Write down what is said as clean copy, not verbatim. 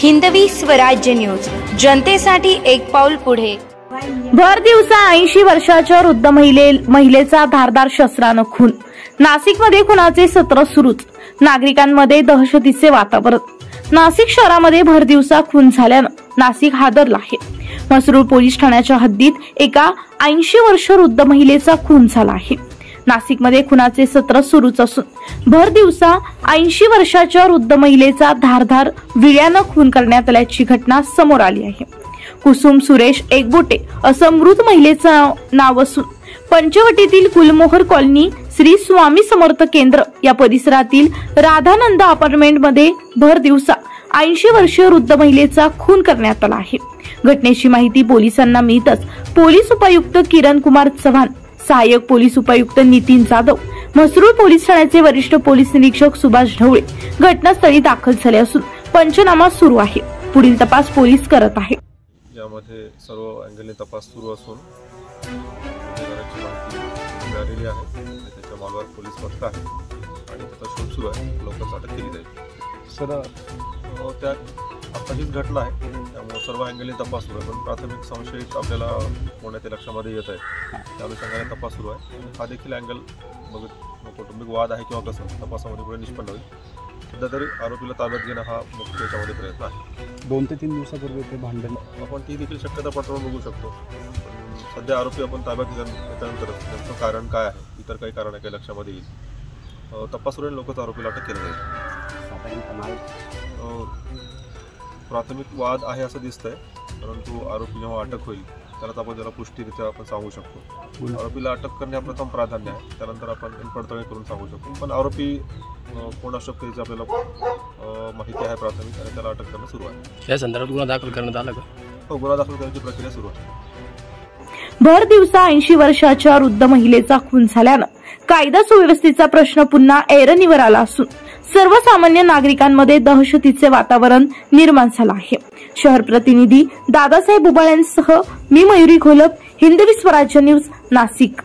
Hindavi Swarajya news, जनतेसाठी एक पाऊल पुढे। भर दिवसा 80 वर्षाच्या वृद्ध महिलेचा धारदार शस्त्रानं खून। नाशिकमध्ये खुनाचे सत्र सुरूच, नागरिकांमध्ये दहशतीचे वातावरण। नाशिक शहरामध्ये भर दिवसा खून झाल्यानं नाशिक हादरला आहे। म्हसरूळ पोलीस ठाण्याच्या हद्दीत एका 80 वर्ष वृद्ध महिलेचा खून झाला आहे। नाशिकमध्ये खुनाचे सत्र सुरूच असून भर दिवसा 80 वर्षाच्या वृद्ध महिलेचा धारदार विळ्यानं खून करण्यात आल्याची घटना समोर आली आहे। कुसुम सुरेश एकबोटे असं मृत महिलेचं नाव असून पंचवटीतील गुलमोहर कॉलनी श्री स्वामी समर्थ केंद्र या परिसरातील राधानंद अपार्टमेंटमध्ये भर दिवसा 80 वर्षीय वृद्ध महिलेचा खून करण्यात आला आहे। घटनेची माहिती पोलिसांना मिळताच पोलीस उपायुक्त किरण कुमार चव्हाण, सहाय्यक पोलीस उपायुक्त नितीन जाधव, म्हसरूळ पोलीस ठाण्याचे वरिष्ठ पोलीस निरीक्षक सुभाष ढवळे घटनास्थळी दाखल झाले असून पंचनामा सुरू आहे। पुढील तपास पोलीस करत आहे। यामध्ये सर्व अँगलने तपास सुरू असून गुन्हेगाराची माहिती मिळालेली आहे। त्याच्या मागावर पोलीस पथक आहे आणि त्याचा शोध सुरू आहे। लवकरच अटक केली जाईल। सर, त्यात आताचीच घटना आहे, त्यामुळे सर्व अँगलने तपास सुरू आहे, पण प्राथमिक संशयित आपल्याला कोणाच्या लक्षामध्ये येत आहे, त्या अनुषंगाने तपास सुरू आहे। हा देखील अँगल कौटुंबिक वाद आहे किंवा कसं तपासामध्ये पुढे निष्पन्न होईल। सध्या तरी आरोपीला ताब्यात घेणं हा मुख्य याच्यामध्ये प्रयत्न आहे। 2 ते 3 दिवसापूर्वी ते भांडण आपण ती देखील शक्यता पटवून बघू शकतो। सध्या आरोपी आपण ताब्यात घेतल्यानंतर त्यांचं कारण काय आहे, इतर काही कारण आहे काही लक्षामध्ये येईल। तपास सुरू लवकरच आरोपीला अटक केलं जाईल। प्राथमिक वाद आहे असं दिसतंय, परंतु आरोपी जेव्हा अटक होईल त्याला आपण त्याला पुष्टीरित्या आपण सांगू शकतो। आरोपीला अटक करणे हा प्रथम प्राधान्य आहे, त्यानंतर आपण पडताळणी करून सांगू शकतो। पण आरोपी कोण असू शकतो याची आपल्याला माहिती आहे प्राथमिक, आणि त्याला अटक करणं सुरू आहे। या संदर्भात गुन्हा दाखल करण्यात आला का? हो, गुन्हा दाखल करण्याची प्रक्रिया सुरू आहे। भर दिवसा 80 वर्षाच्या वृद्ध महिलेचा खून झाल्यानं कायदा सुव्यवस्थेचा प्रश्न पुन्हा ऐरणीवर आला असून सर्वसामान्य नागरिकांमध्ये दहशतीचे वातावरण निर्माण झालं आहे। शहर प्रतिनिधी दादासाहेब उबाळ्यांसह मी मयुरी घोलप, हिंदवी स्वराज्य न्यूज, नाशिक।